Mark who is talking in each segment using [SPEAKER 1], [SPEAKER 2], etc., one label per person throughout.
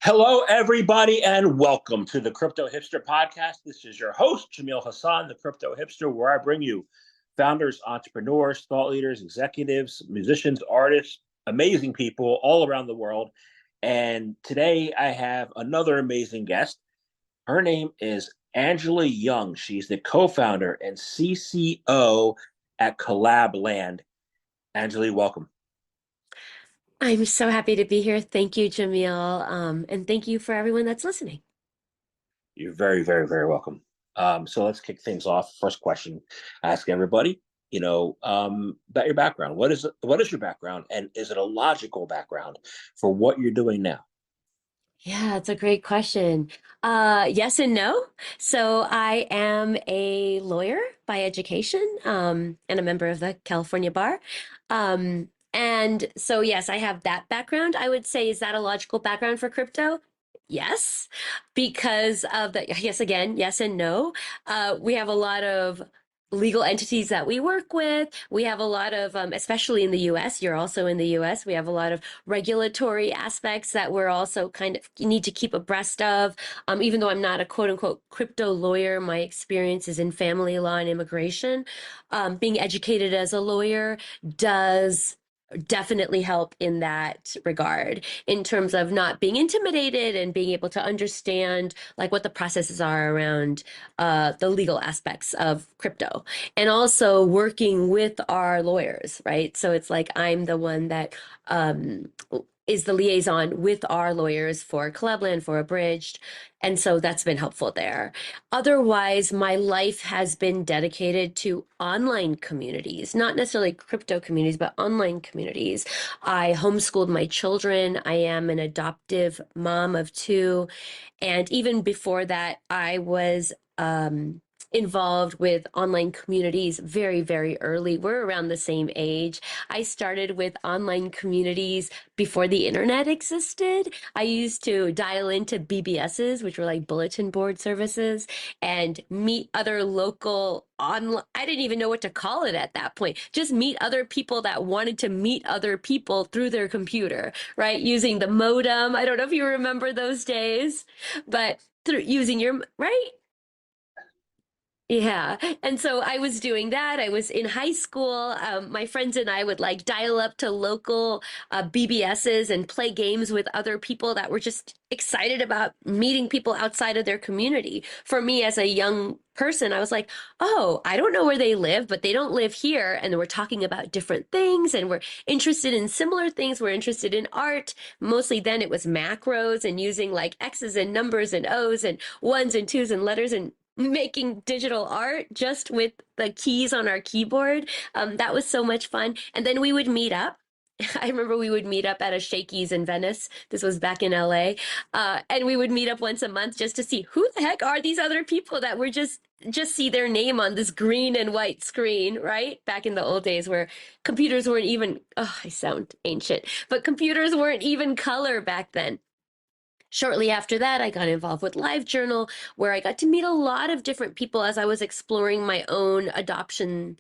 [SPEAKER 1] Hello, everybody, and welcome to the Crypto Hipster Podcast. This is your host, Jamil Hassan, the Crypto Hipster, where I bring you founders, entrepreneurs, thought leaders, executives, musicians, artists, amazing people all around the world. And today I have another amazing guest. Her name is Anjali Young. She's the co-founder and CCO at Collab.Land. Anjali, welcome.
[SPEAKER 2] I'm so happy to be here. Thank you, Jamil. And thank you for everyone that's listening.
[SPEAKER 1] You're very, very, very welcome. So let's kick things off. First question, I ask everybody, about your background. What is your background, and is it a logical background for what you're doing now?
[SPEAKER 2] Yeah, it's a great question. Yes and no. So I am a lawyer by education, and a member of the California Bar. And so yes, I have that background. I would say, is that a logical background for crypto? Yes, because of the, yes, again, yes and no. We have a lot of legal entities that we work with. We have a lot of, especially in the US, you're also in the US, we have a lot of regulatory aspects that we're also kind of need to keep abreast of. Even though I'm not a quote unquote crypto lawyer, my experience is in family law and immigration. Being educated as a lawyer does definitely help in that regard in terms of not being intimidated and being able to understand like what the processes are around the legal aspects of crypto, and also working with our lawyers, right? So it's like I'm the one that um, is the liaison with our lawyers for Collab.Land, for Abridged. And so that's been helpful there. Otherwise, my life has been dedicated to online communities, not necessarily crypto communities, but online communities. I homeschooled my children. I am an adoptive mom of two. And even before that, I was involved with online communities very, very early. We're around the same age. I started with online communities before the internet existed. I used to dial into BBSs, which were like bulletin board services, and meet other local online. I didn't even know what to call it at that point. Just meet other people that wanted to meet other people through their computer, right? Using the modem. I don't know if you remember those days, but through using your, right? Yeah. And so I was doing that. I was in high school. My friends and I would like dial up to local BBSs and play games with other people that were just excited about meeting people outside of their community. For me, as a young person, I was like, oh, I don't know where they live, but they don't live here. And we're talking about different things and we're interested in similar things. We're interested in art. Mostly then it was macros and using like X's and numbers and O's and ones and twos and letters and making digital art just with the keys on our keyboard. That was so much fun. And then we would meet up. I remember we would meet up at a Shakey's in Venice. This was back in LA. And we would meet up once a month just to see who the heck are these other people that were just see their name on this green and white screen, right? Back in the old days where computers weren't even, oh, I sound ancient, but computers weren't even color back then. Shortly after that, I got involved with LiveJournal, where I got to meet a lot of different people as I was exploring my own adoption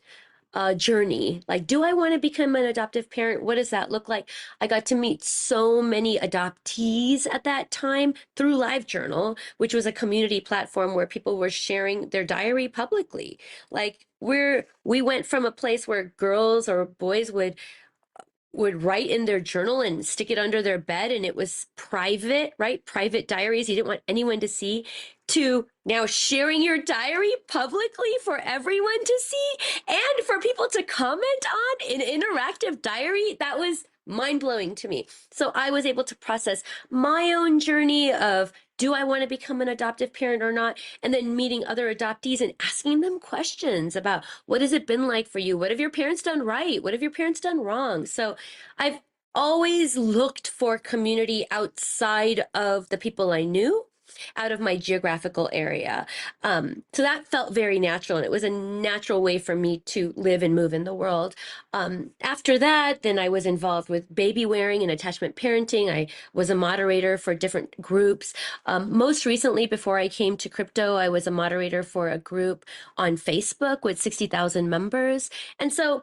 [SPEAKER 2] journey. Like, do I want to become an adoptive parent? What does that look like? I got to meet so many adoptees at that time through LiveJournal, which was a community platform where people were sharing their diary publicly. Like, we went from a place where girls or boys would write in their journal and stick it under their bed and it was private, right? Private diaries you didn't want anyone to see, to now sharing your diary publicly for everyone to see and for people to comment on an interactive diary. That was mind blowing to me. So I was able to process my own journey of, do I want to become an adoptive parent or not? And then meeting other adoptees and asking them questions about, what has it been like for you? What have your parents done right? What have your parents done wrong? So I've always looked for community outside of the people I knew, out of my geographical area. So that felt very natural, and it was a natural way for me to live and move in the world. After that, then I was involved with baby wearing and attachment parenting. I was a moderator for different groups. Most recently, before I came to crypto, I was a moderator for a group on Facebook with 60,000 members. And so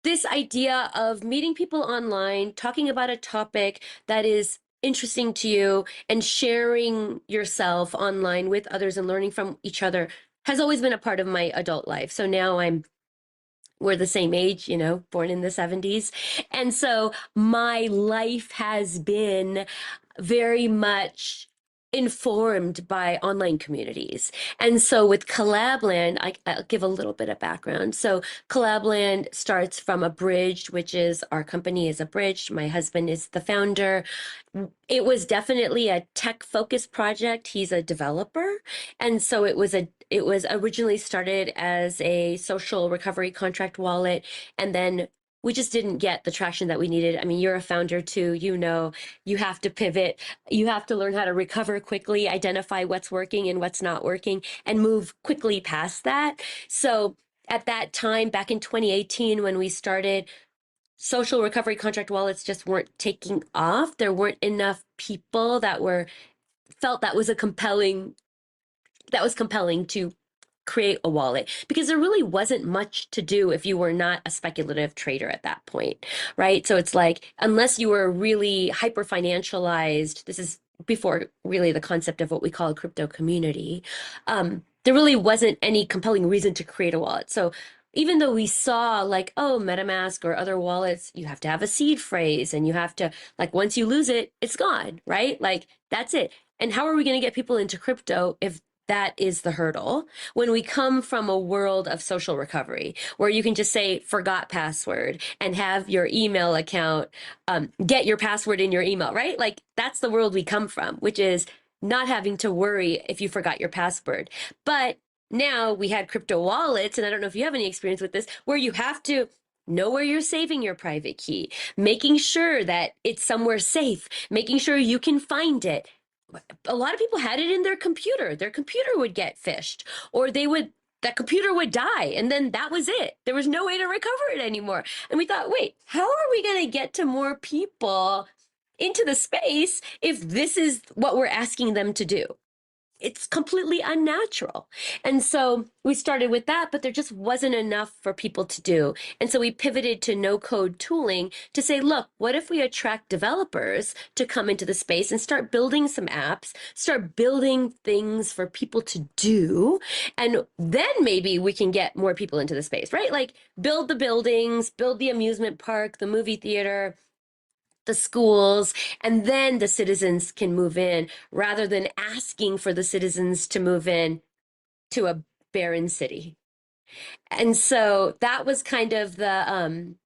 [SPEAKER 2] this idea of meeting people online, talking about a topic that is interesting to you and sharing yourself online with others and learning from each other has always been a part of my adult life. So now we're the same age, born in the 70s. And so my life has been very much informed by online communities. And so with Collab.Land, I'll give a little bit of background. So Collab.Land starts from Abridged, which is our company is Abridged. My husband is the founder. It was definitely a tech focused project. He's a developer. And so it was originally started as a social recovery contract wallet, and then we just didn't get the traction that we needed. I mean, you're a founder too, you have to pivot, you have to learn how to recover quickly, identify what's working and what's not working, and move quickly past that. So at that time, back in 2018, when we started, social recovery contract wallets just weren't taking off. There weren't enough people that were felt that was compelling to create a wallet, because there really wasn't much to do if you were not a speculative trader at that point, right? So it's like, unless you were really hyper financialized, this is before really the concept of what we call a crypto community, there really wasn't any compelling reason to create a wallet. So even though we saw like, oh, MetaMask or other wallets, you have to have a seed phrase and you have to, like, once you lose it, it's gone, right? Like, that's it. And how are we going to get people into crypto if that is the hurdle, when we come from a world of social recovery where you can just say forgot password and have your email account, get your password in your email, right? Like, that's the world we come from, which is not having to worry if you forgot your password. But now we had crypto wallets, and I don't know if you have any experience with this, where you have to know where you're saving your private key, making sure that it's somewhere safe, making sure you can find it. A lot of people had it in their computer. Their computer would get phished, or that computer would die, and then that was it. There was no way to recover it anymore. And we thought, wait, how are we going to get to more people into the space if this is what we're asking them to do? It's completely unnatural. And so we started with that, but there just wasn't enough for people to do. And so we pivoted to no code tooling to say, look, what if we attract developers to come into the space and start building some apps, start building things for people to do, and then maybe we can get more people into the space, right? Like, build the buildings, build the amusement park, the movie theater, the schools, and then the citizens can move in, rather than asking for the citizens to move in to a barren city. And so that was kind of the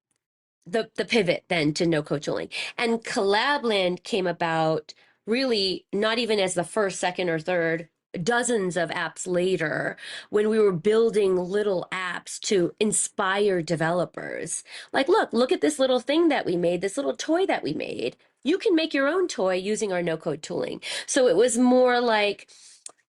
[SPEAKER 2] pivot then to no code tooling. And Collab.Land came about really not even as the first, second, or third, dozens of apps later, when we were building little apps to inspire developers. Like, look at this little thing that we made, this little toy that we made. You can make your own toy using our no code tooling. So it was more like,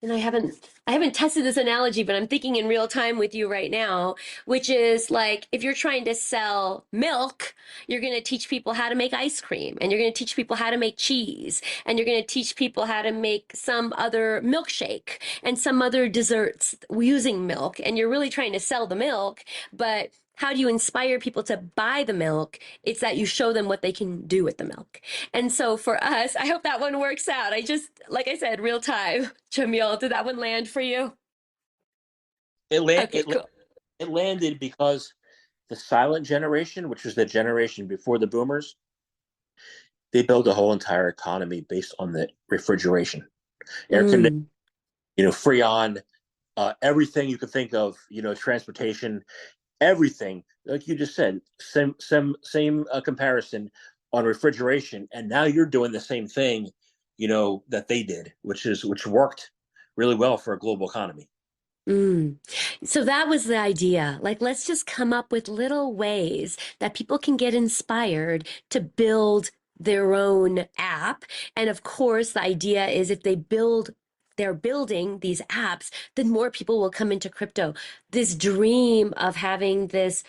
[SPEAKER 2] and I haven't tested this analogy, but I'm thinking in real time with you right now, which is like, if you're trying to sell milk, you're going to teach people how to make ice cream, and you're going to teach people how to make cheese, and you're going to teach people how to make some other milkshake and some other desserts using milk, and you're really trying to sell the milk. But how do you inspire people to buy the milk? It's that you show them what they can do with the milk. And so for us, I hope that one works out. Like I said, real time. Jamil, did that one land for you?
[SPEAKER 1] It land
[SPEAKER 2] Okay, cool.
[SPEAKER 1] it landed because the silent generation, which was the generation before the boomers, they built a whole entire economy based on the refrigeration, air conditioning,
[SPEAKER 2] Mm,
[SPEAKER 1] Freon, everything you could think of, transportation, everything. Like you just said, same comparison on refrigeration, and now you're doing the same thing, that they did, which worked really well for a global economy.
[SPEAKER 2] mm. So that was the idea. Like, let's just come up with little ways that people can get inspired to build their own app. And of course, the idea is if they're building these apps, then more people will come into crypto. This dream of having this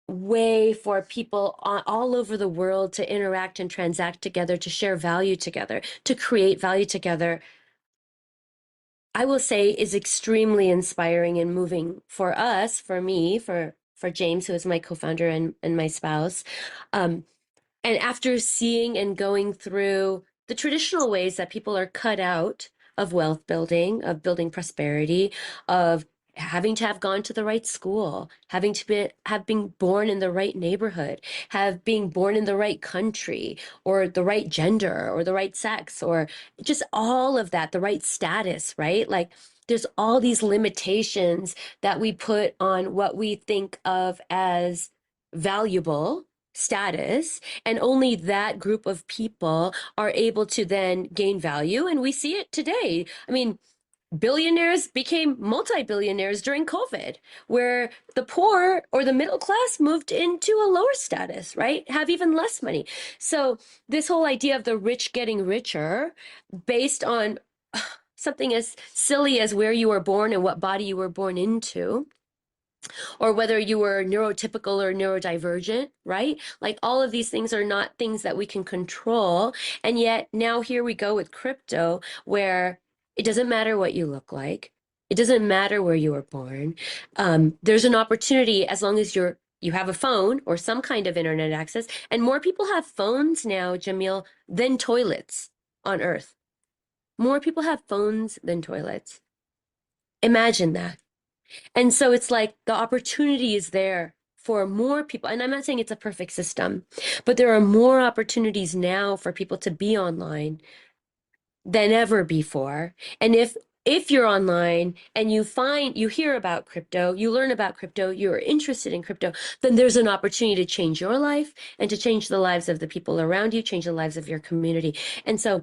[SPEAKER 2] way for people all over the world to interact and transact together, to share value together, to create value together, I will say is extremely inspiring and moving for us, for me, for James, who is my co-founder and my spouse. And after seeing and going through the traditional ways that people are cut out of wealth building, of building prosperity, of having to have gone to the right school, having to have been born in the right neighborhood, have being born in the right country, or the right gender, or the right sex, or just all of that, the right status, right? Like there's all these limitations that we put on what we think of as valuable status, and only that group of people are able to then gain value. And we see it today. I mean, billionaires became multi-billionaires during COVID, where the poor or the middle class moved into a lower status, right? Have even less money. So this whole idea of the rich getting richer based on something as silly as where you were born and what body you were born into, or whether you were neurotypical or neurodivergent, right? Like all of these things are not things that we can control. And yet now here we go with crypto, where it doesn't matter what you look like. It doesn't matter where you were born. There's an opportunity as long as you have a phone or some kind of internet access. And more people have phones now, Jamil, than toilets on Earth. More people have phones than toilets. Imagine that. And so it's like the opportunity is there for more people. And I'm not saying it's a perfect system, but there are more opportunities now for people to be online than ever before. And if you're online and you hear about crypto, you learn about crypto, you're interested in crypto, then there's an opportunity to change your life and to change the lives of the people around you, change the lives of your community. And so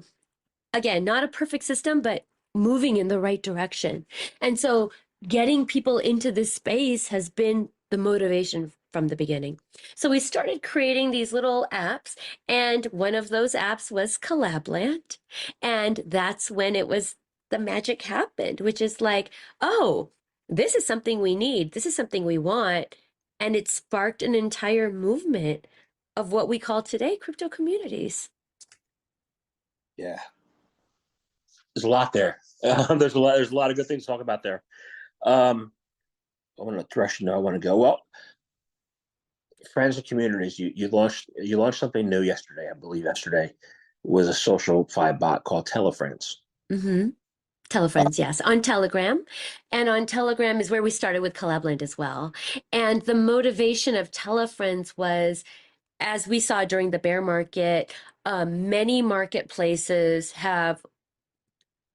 [SPEAKER 2] again, not a perfect system, but moving in the right direction. And so getting people into this space has been the motivation from the beginning. So we started creating these little apps, and one of those apps was Collab.Land. And that's when it was the magic happened, which is like, oh, this is something we need. This is something we want. And it sparked an entire movement of what we call today crypto communities.
[SPEAKER 1] Yeah, there's a lot there. There's a lot of good things to talk about there. I want to rush. I want to go. Well, friends and communities. You launched something new yesterday. I believe yesterday was a social bot called Telefriends.
[SPEAKER 2] Mm-hmm. Telefriends, yes, on Telegram. And on Telegram is where we started with Collab.Land as well. And the motivation of Telefriends was, as we saw during the bear market, many marketplaces have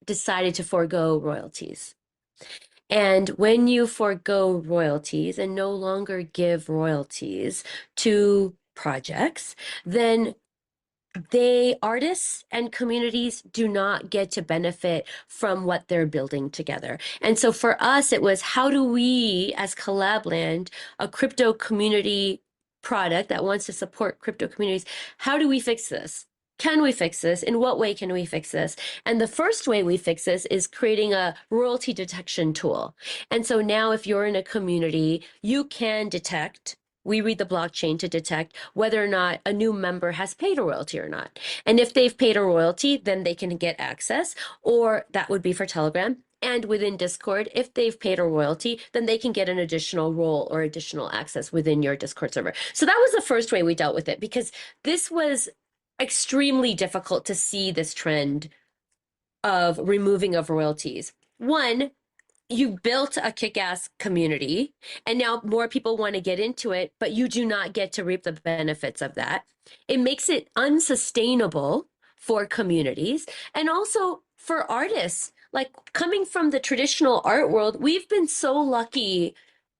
[SPEAKER 2] decided to forego royalties. And when you forego royalties and no longer give royalties to projects, then artists and communities do not get to benefit from what they're building together. And so for us, it was, how do we, as Collab.Land, a crypto community product that wants to support crypto communities, how do we fix this? Can we fix this? In what way can we fix this? And the first way we fix this is creating a royalty detection tool. And so now if you're in a community, you can detect, we read the blockchain to detect whether or not a new member has paid a royalty or not. And if they've paid a royalty, then they can get access, or that would be for Telegram. And within Discord, if they've paid a royalty, then they can get an additional role or additional access within your Discord server. So that was the first way we dealt with it, because this was extremely difficult to see this trend of removing of royalties. One, you built a kick-ass community, and now more people want to get into it, but you do not get to reap the benefits of that. It makes it unsustainable for communities and also for artists. Like, coming from the traditional art world, we've been so lucky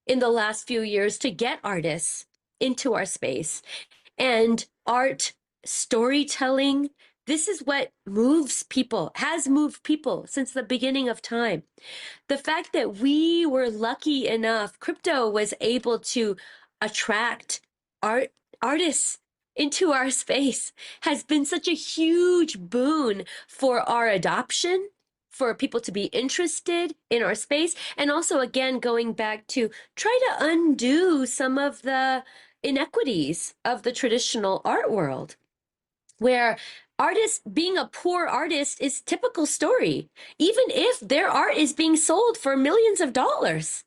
[SPEAKER 2] in the last few years to get artists into our space. And art, storytelling, this is what moves people, has moved people since the beginning of time. The fact that we were lucky enough, crypto was able to attract artists into our space, has been such a huge boon for our adoption, for people to be interested in our space, and also, again, going back to try to undo some of the inequities of the traditional art world, where artists, being a poor artist is typical story, even if their art is being sold for millions of dollars.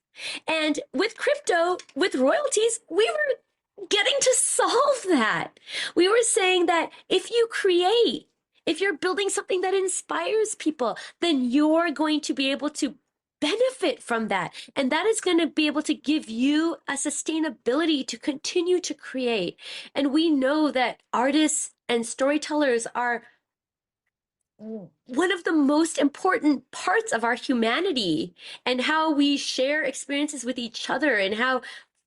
[SPEAKER 2] And with crypto, with royalties, we were getting to solve that. We were saying that if you create if you're building something that inspires people, then you're going to be able to benefit from that. And that is going to be able to give you a sustainability to continue to create. And we know that artists and storytellers are one of the most important parts of our humanity, and how we share experiences with each other, and how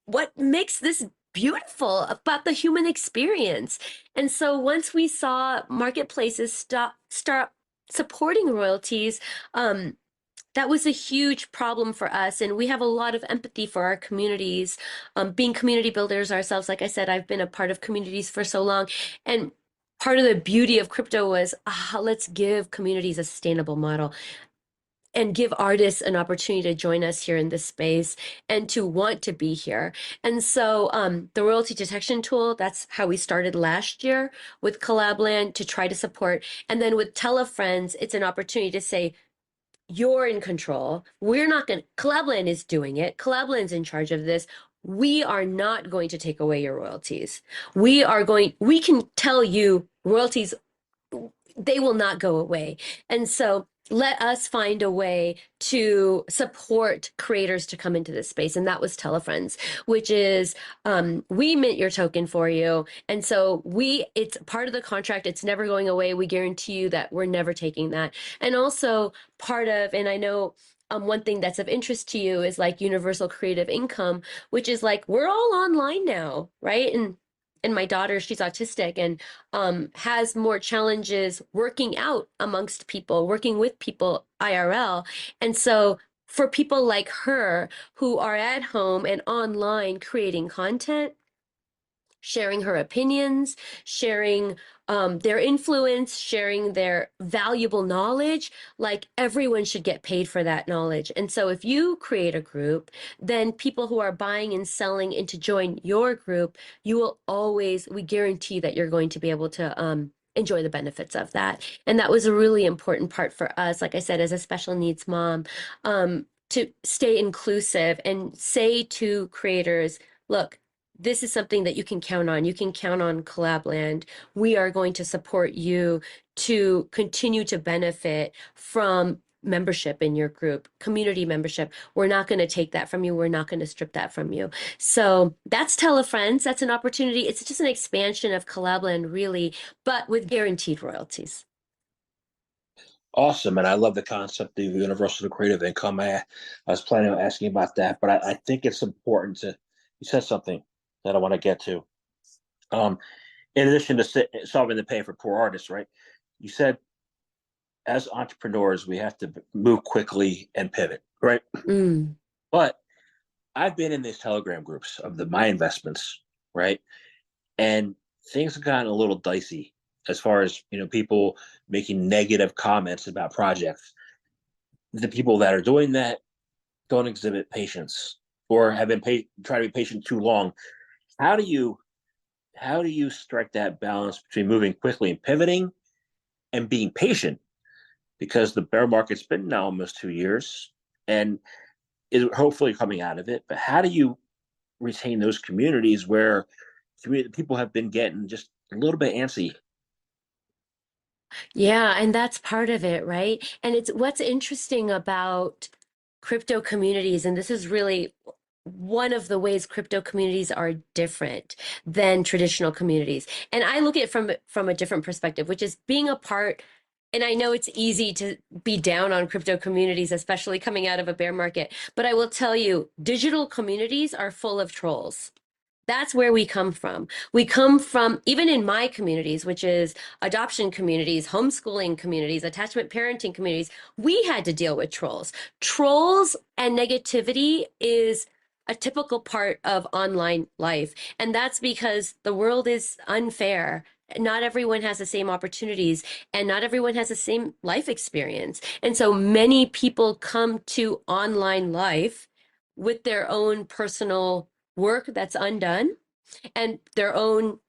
[SPEAKER 2] what makes this beautiful about the human experience. And so once we saw marketplaces start supporting royalties, that was a huge problem for us. And we have a lot of empathy for our communities. Being community builders ourselves, like I said, I've been a part of communities for so long. And part of the beauty of crypto was, let's give communities a sustainable model and give artists an opportunity to join us here in this space and to want to be here. And so the royalty detection tool, that's how we started last year with Collab.Land to try to support. And then with Tell a Friends, it's an opportunity to say, you're in control. We're not going to, Collab.Land is doing it. Collab.Land's in charge of this. We are not going to take away your royalties. We can tell you royalties, they will not go away. And so let us find a way to support creators to come into this space. And that was Telefriends, which is we mint your token for you. And so it's part of the contract. It's never going away. We guarantee you that we're never taking that. And also and I know one thing that's of interest to you is like universal creative income, which is like, we're all online now, right? And my daughter, she's autistic and has more challenges working out amongst people, working with people IRL. And so for people like her who are at home and online creating content, sharing her opinions, sharing their influence, sharing their valuable knowledge, like everyone should get paid for that knowledge. And so if you create a group, then people who are buying and selling and to join your group, we guarantee that you're going to be able to enjoy the benefits of that. And that was a really important part for us, like I said, as a special needs mom, to stay inclusive and say to creators, look, this is something that you can count on. You can count on Collab.Land. We are going to support you to continue to benefit from membership in your group, community membership. We're not going to take that from you. We're not going to strip that from you. So that's Tell a Friends. That's an opportunity. It's just an expansion of Collab.Land, really, but with guaranteed royalties.
[SPEAKER 1] Awesome. And I love the concept of universal creative income. I was planning on asking about that, but I think it's important you said something that I want to get to. In addition to solving the pain for poor artists, right? You said as entrepreneurs, we have to move quickly and pivot, right?
[SPEAKER 2] Mm.
[SPEAKER 1] But I've been in these Telegram groups of my investments, right? And things have gotten a little dicey as far as people making negative comments about projects. The people that are doing that don't exhibit patience or have been try to be patient too long. How do you strike that balance between moving quickly and pivoting and being patient? Because the bear market's been now almost 2 years and is hopefully coming out of it. But how do you retain those communities where people have been getting just a little bit antsy?
[SPEAKER 2] Yeah, and that's part of it, right? And it's what's interesting about crypto communities, and this is really one of the ways crypto communities are different than traditional communities. And I look at it from a different perspective, which is being a part. And I know it's easy to be down on crypto communities, especially coming out of a bear market. But I will tell you, digital communities are full of trolls. That's where we come from. We come from, even in my communities, which is adoption communities, homeschooling communities, attachment parenting communities, we had to deal with trolls. Trolls and negativity is a typical part of online life. And that's because the world is unfair. Not everyone has the same opportunities, and not everyone has the same life experience. And so many people come to online life with their own personal work that's undone and their own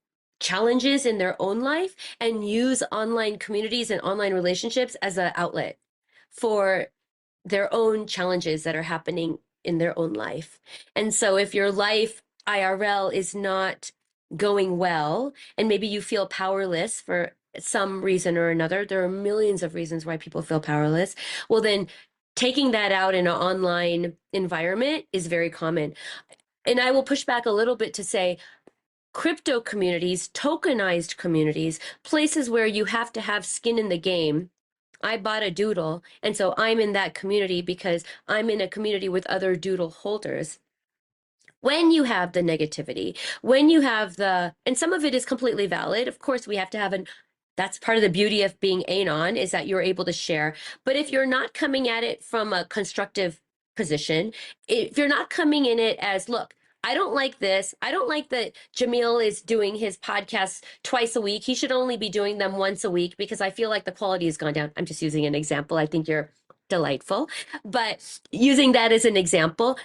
[SPEAKER 2] challenges in their own life, and use online communities and online relationships as an outlet for their own challenges that are happening in their own life. And so if your life IRL is not going well, and maybe you feel powerless for some reason or another. There are millions of reasons why people feel powerless. Well, then taking that out in an online environment is very common. And I will push back a little bit to say crypto communities, tokenized communities, places where you have to have skin in the game. I bought a doodle, and so I'm in that community because I'm in a community with other doodle holders. When you have the negativity, when you have and some of it is completely valid. Of course, we have to have that's part of the beauty of being anon is that you're able to share. But if you're not coming at it from a constructive position, if you're not coming in it as, look, I don't like this. I don't like that Jamil is doing his podcasts twice a week. He should only be doing them once a week because I feel like the quality has gone down. I'm just using an example. I think you're delightful. But using that as an example,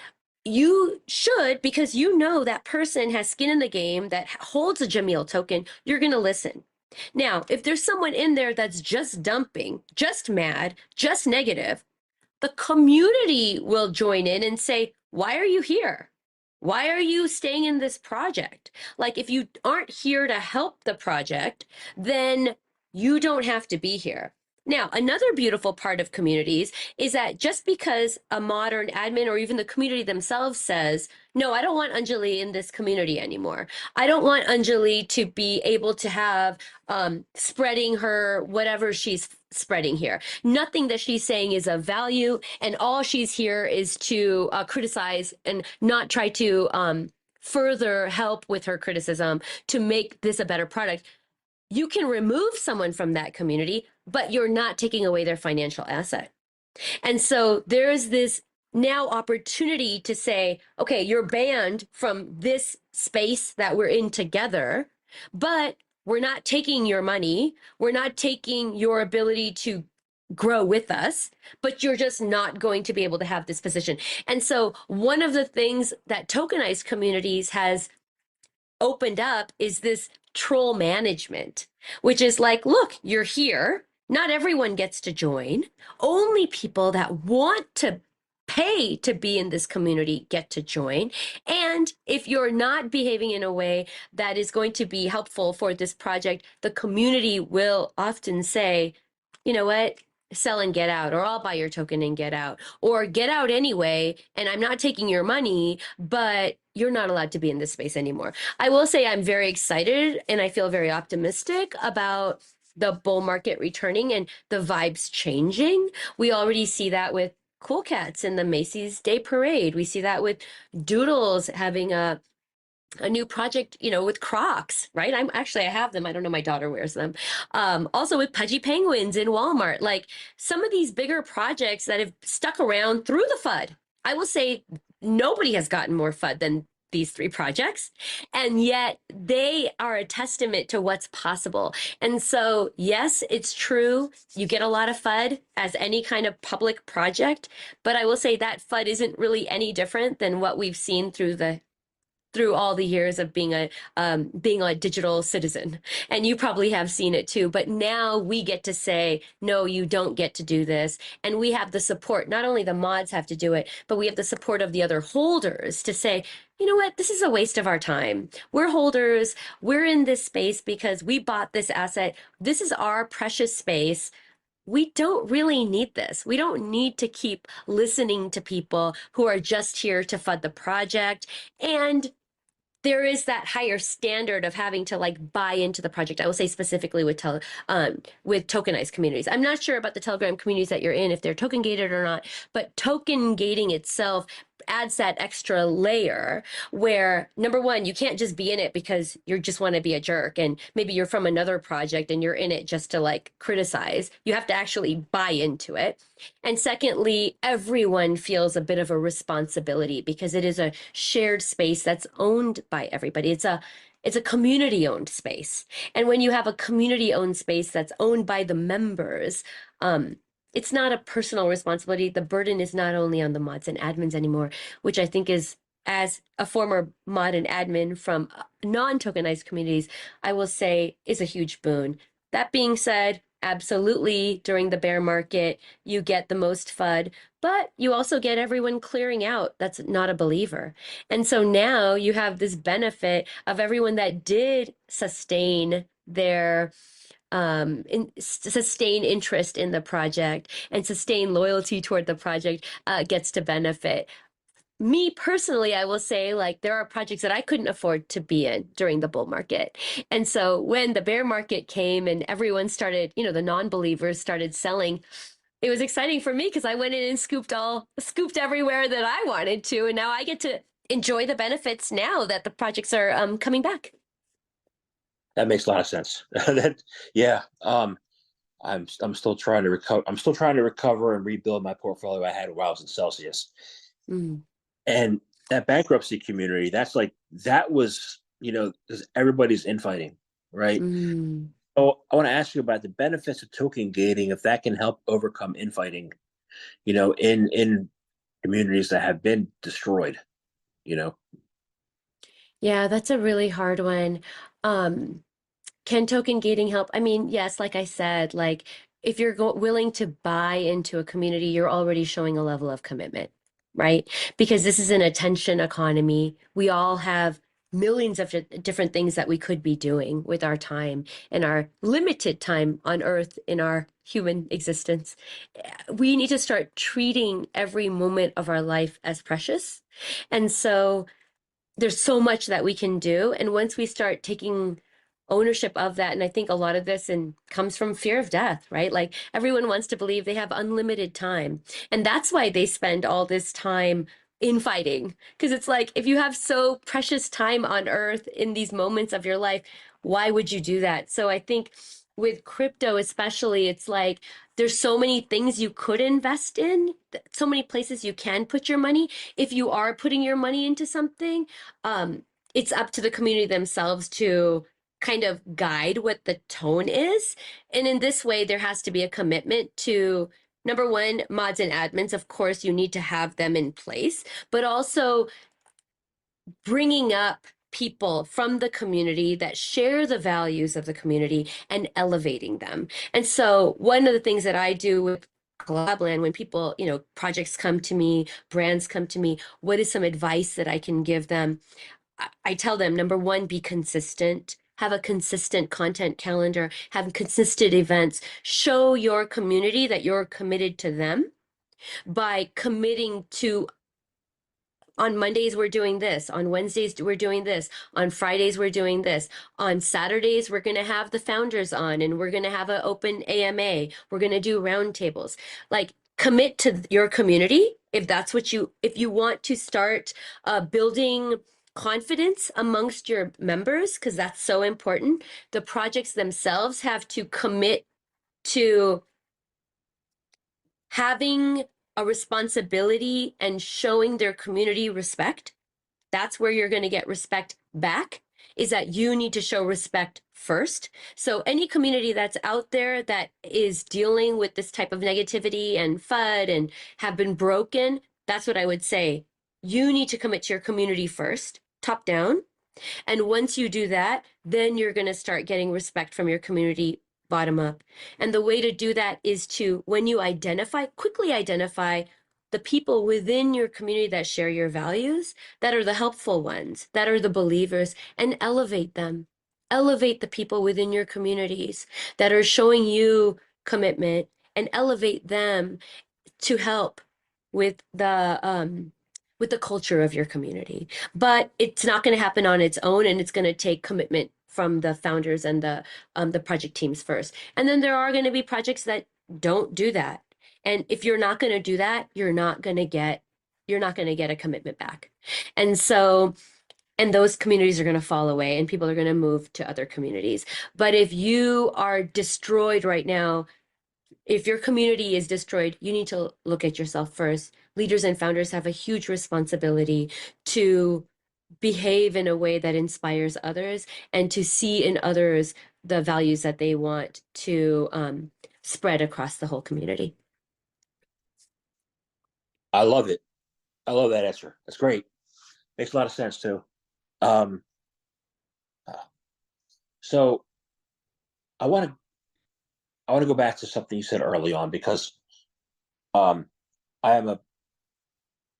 [SPEAKER 2] you should, because you know that person has skin in the game that holds a Jamil token, you're going to listen. Now, if there's someone in there that's just dumping, just mad, just negative, the community will join in and say, why are you here? Why are you staying in this project? Like, if you aren't here to help the project, then you don't have to be here. Now, another beautiful part of communities is that just because a modern admin or even the community themselves says, no, I don't want Anjali in this community anymore. I don't want Anjali to be able to have spreading her whatever she's spreading here. Nothing that she's saying is of value, and all she's here is to criticize and not try to further help with her criticism to make this a better product. You can remove someone from that community, but you're not taking away their financial asset. And so there's this now opportunity to say, okay, you're banned from this space that we're in together, but we're not taking your money. We're not taking your ability to grow with us, but you're just not going to be able to have this position. And so one of the things that tokenized communities has opened up is this troll management, which is like, look, you're here. Not everyone gets to join. Only people that want to pay to be in this community get to join. And if you're not behaving in a way that is going to be helpful for this project, the community will often say, you know what? Sell and get out, or I'll buy your token and get out, or get out anyway. And I'm not taking your money, but you're not allowed to be in this space anymore. I will say I'm very excited and I feel very optimistic about the bull market returning and the vibes changing. We already see that with Cool Cats in the Macy's Day Parade. We see that with Doodles having a new project, with Crocs, right? I have them. I don't know. My daughter wears them. Also with Pudgy Penguins in Walmart, like some of these bigger projects that have stuck around through the FUD. I will say nobody has gotten more FUD than these three projects. And yet they are a testament to what's possible. And so, yes, it's true. You get a lot of FUD as any kind of public project, but I will say that FUD isn't really any different than what we've seen through all the years of being a digital citizen. And you probably have seen it too, but now we get to say, no, you don't get to do this. And we have the support. Not only the mods have to do it, but we have the support of the other holders to say, you know what, this is a waste of our time. We're holders. We're in this space because we bought this asset. This is our precious space. We don't really need this. We don't need to keep listening to people who are just here to fund the project. And there is that higher standard of having to like buy into the project. I will say specifically with tokenized communities. I'm not sure about the Telegram communities that you're in, if they're token gated or not, but token gating itself adds that extra layer where, number one, you can't just be in it because you just want to be a jerk and maybe you're from another project and you're in it just to like criticize. You have to actually buy into it. And secondly, everyone feels a bit of a responsibility because it is a shared space that's owned by everybody. It's a community owned space. And when you have a community owned space that's owned by the members, it's not a personal responsibility. The burden is not only on the mods and admins anymore, which I think is, as a former mod and admin from non-tokenized communities, I will say is a huge boon. That being said, absolutely, during the bear market, you get the most FUD, but you also get everyone clearing out that's not a believer. And so now you have this benefit of everyone that did sustain their sustain interest in the project and sustain loyalty toward the project gets to benefit. Me personally, I will say, like, there are projects that I couldn't afford to be in during the bull market. And so when the bear market came and everyone started, the non-believers started selling, it was exciting for me because I went in and scooped everywhere that I wanted to. And now I get to enjoy the benefits now that the projects are coming back.
[SPEAKER 1] That makes a lot of sense. Yeah. I'm still trying to recover. I'm still trying to recover and rebuild my portfolio I had while I was in Celsius.
[SPEAKER 2] Mm.
[SPEAKER 1] And that bankruptcy community, that was, because everybody's infighting, right?
[SPEAKER 2] Mm.
[SPEAKER 1] So I want to ask you about the benefits of token gating, if that can help overcome infighting, in communities that have been destroyed, you know.
[SPEAKER 2] Yeah, that's a really hard one. Um, Can token gating help? I mean, yes, like I said, like if you're willing to buy into a community, you're already showing a level of commitment, right? Because this is an attention economy. We all have millions of different things that we could be doing with our time and our limited time on Earth in our human existence. We need to start treating every moment of our life as precious. And so there's so much that we can do. And once we start taking ownership of that, and I think a lot of this comes from fear of death, right? Like everyone wants to believe they have unlimited time. And that's why they spend all this time infighting. Because it's like, if you have so precious time on earth in these moments of your life, why would you do that? So I think with crypto, especially, it's like there's so many things you could invest in, so many places you can put your money. If you are putting your money into something, um, it's up to the community themselves to kind of guide what the tone is. And in this way, there has to be a commitment to number one, mods and admins. Of course, you need to have them in place, but also bringing up people from the community that share the values of the community and elevating them. And so one of the things that I do with Collab.Land, when people, projects come to me, brands come to me, what is some advice that I can give them? I tell them, number one, be consistent. Have a consistent content calendar, have consistent events. Show your community that you're committed to them by committing to on Mondays, we're doing this. On Wednesdays, we're doing this. On Fridays, we're doing this. On Saturdays, we're going to have the founders on and we're going to have an open AMA. We're going to do roundtables. Like, commit to your community if that's if you want to start building confidence amongst your members, because that's so important. The projects themselves have to commit to having a responsibility and showing their community respect. That's where you're going to get respect back, is that you need to show respect first. So any community that's out there that is dealing with this type of negativity and FUD and have been broken, that's what I would say. You need to commit to your community first, top down. And once you do that, then you're going to start getting respect from your community bottom up. And the way to do that is to, when you quickly identify the people within your community that share your values, that are the helpful ones, that are the believers, and elevate them. Elevate the people within your communities that are showing you commitment and elevate them to help with the culture of your community. But it's not going to happen on its own, and it's going to take commitment from the founders and the project teams first. And then there are going to be projects that don't do that. And if you're not going to do that, you're not going to get a commitment back. And so and those communities are going to fall away and people are going to move to other communities. But if you are destroyed right now, if your community is destroyed, you need to look at yourself first. Leaders and founders have a huge responsibility to behave in a way that inspires others and to see in others the values that they want to spread across the whole community.
[SPEAKER 1] I love it. I love that answer. That's great. Makes a lot of sense too. Um, uh, so I want to go back to something you said early on, because um, I am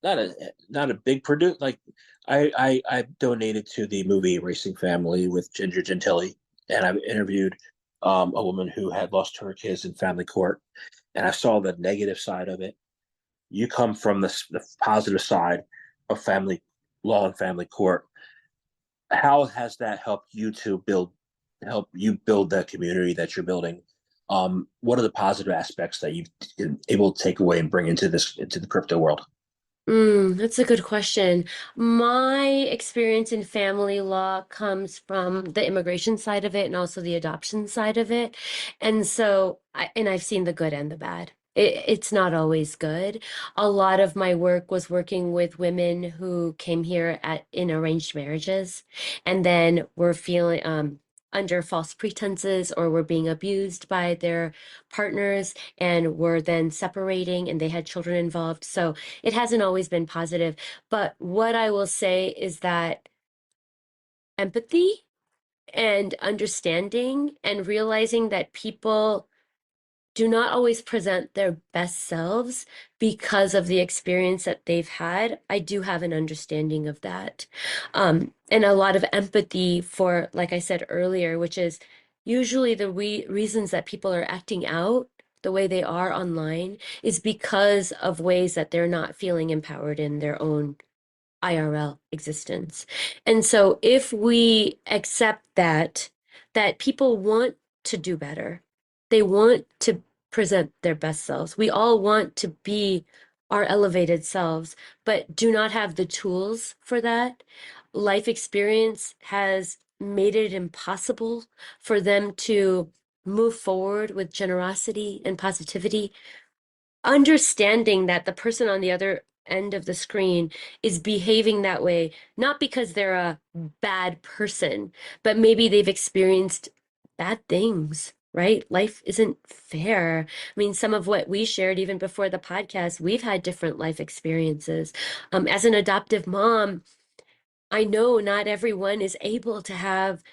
[SPEAKER 1] not a big producer. Like I donated to the movie Racing Family with Ginger Gentili, and I've interviewed a woman who had lost her kids in family court, and I saw the negative side of it. You come from the positive side of family law and family court. How has that helped you to help you build that community that you're building? What are the positive aspects that you've been able to take away and bring into the crypto world?
[SPEAKER 2] That's a good question. My experience in family law comes from the immigration side of it and also the adoption side of it. And so, and I've seen the good and the bad. It's not always good. A lot of my work was working with women who came here in arranged marriages and then were feeling under false pretenses or were being abused by their partners and were then separating and they had children involved. So it hasn't always been positive. But what I will say is that empathy and understanding and realizing that people do not always present their best selves because of the experience that they've had. I do have an understanding of that. And a lot of empathy for, like I said earlier, which is usually the reasons that people are acting out the way they are online is because of ways that they're not feeling empowered in their own IRL existence. And so if we accept that people want to do better, they want to present their best selves. We all want to be our elevated selves, but do not have the tools for that. Life experience has made it impossible for them to move forward with generosity and positivity, understanding that the person on the other end of the screen is behaving that way, not because they're a bad person, but maybe they've experienced bad things, right? Life isn't fair. I mean, some of what we shared even before the podcast, we've had different life experiences. As an adoptive mom, I know not everyone is able to have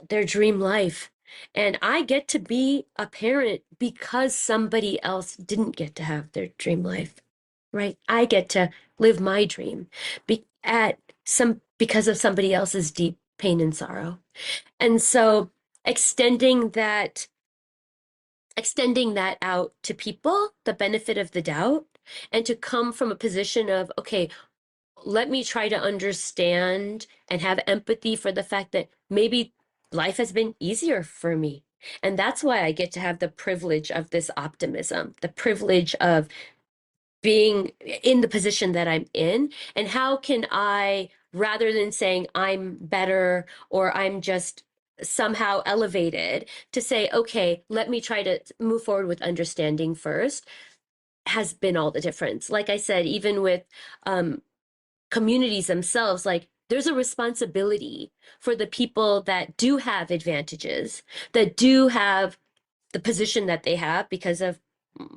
[SPEAKER 2] their dream life. And I get to be a parent because somebody else didn't get to have their dream life, right? I get to live my dream because of somebody else's deep pain and sorrow. And so extending that extending that out to people, the benefit of the doubt, and to come from a position of, okay, let me try to understand and have empathy for the fact that maybe life has been easier for me. And that's why I get to have the privilege of this optimism, the privilege of being in the position that I'm in. And how can I, rather than saying I'm better or I'm just somehow elevated, to say, okay, let me try to move forward with understanding first, has been all the difference. Like I said, even with communities themselves, like there's a responsibility for the people that do have advantages, that do have the position that they have because of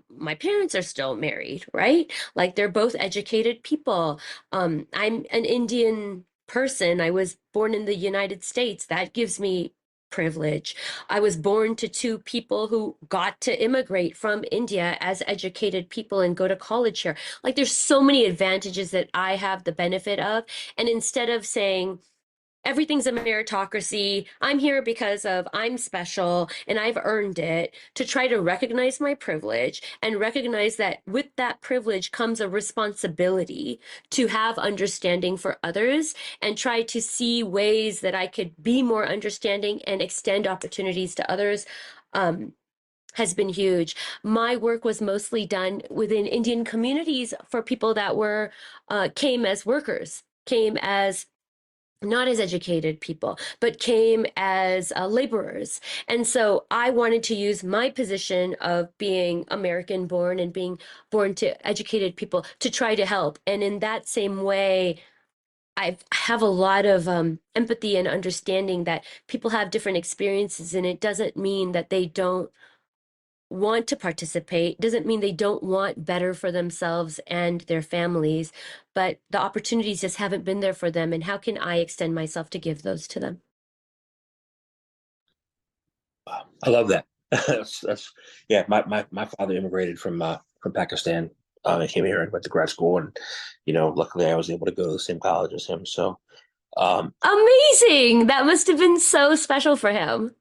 [SPEAKER 2] my parents are still married, right? Like they're both educated people. I'm an Indian person. I was born in the United States. That gives me privilege. I was born to two people who got to immigrate from India as educated people and go to college here. Like there's so many advantages that I have the benefit of. And instead of saying, everything's a meritocracy. I'm here because of I'm special and I've earned it, to try to recognize my privilege and recognize that with that privilege comes a responsibility to have understanding for others and try to see ways that I could be more understanding and extend opportunities to others. Has been huge. My work was mostly done within Indian communities for people that came as workers, came as not as educated people, but came as laborers. And so I wanted to use my position of being American born and being born to educated people to try to help. And in that same way, I have a lot of empathy and understanding that people have different experiences, and it doesn't mean that they don't want to participate, doesn't mean they don't want better for themselves and their families, but the opportunities just haven't been there for them. And how can I extend myself to give those to them?
[SPEAKER 1] I love that. That's yeah. My father immigrated from Pakistan. He came here and went to grad school, and luckily I was able to go to the same college as him. So um,
[SPEAKER 2] Amazing. That must have been so special for him.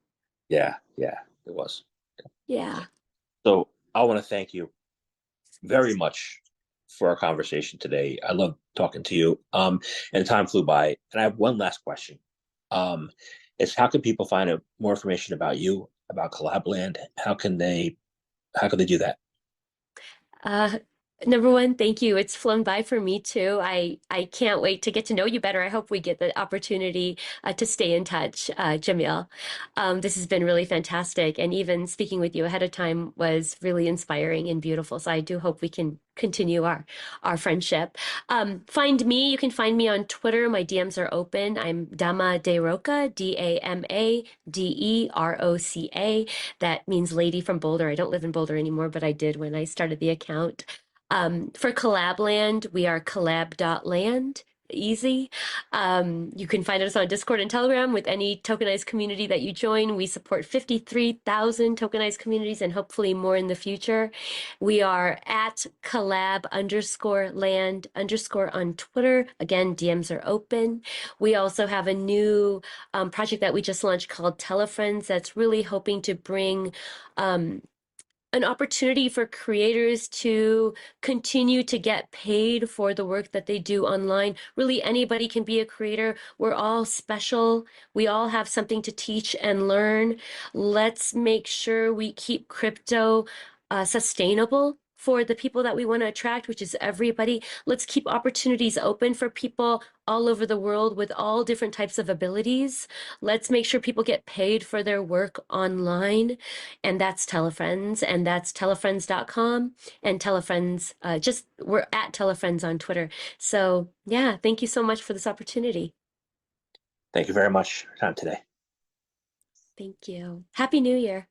[SPEAKER 1] Yeah, yeah, it was.
[SPEAKER 2] Yeah.
[SPEAKER 1] So I want to thank you very much for our conversation today. I love talking to you. And time flew by. And I have one last question. Um, it's how can people find out more information about you, about Collab.Land? How can they do that?
[SPEAKER 2] Uh, Number one, thank you. It's flown by for me too. I can't wait to get to know you better. I hope we get the opportunity to stay in touch, Jamil. This has been really fantastic, and even speaking with you ahead of time was really inspiring and beautiful. So I do hope we can continue our friendship. Find me. You can find me on Twitter. My DMs are open. I'm Dama De Roca, DAMADEROCA. That means lady from Boulder. I don't live in Boulder anymore, but I did when I started the account. For Collab.Land, we are collab.land. Easy. You can find us on Discord and Telegram with any tokenized community that you join. We support 53,000 tokenized communities and hopefully more in the future. We are at collab_land_ on Twitter. Again, DMs are open. We also have a new project that we just launched called Telefriends that's really hoping to bring um, an opportunity for creators to continue to get paid for the work that they do online. Really, anybody can be a creator. We're all special. We all have something to teach and learn. Let's make sure we keep crypto sustainable for the people that we want to attract, which is everybody. Let's keep opportunities open for people all over the world with all different types of abilities. Let's make sure people get paid for their work online, and that's Telefriends, and that's telefriends.com, and Telefriends, just we're at Telefriends on Twitter. So yeah, thank you so much for this opportunity.
[SPEAKER 1] Thank you very much for your time today.
[SPEAKER 2] Thank you. Happy New Year.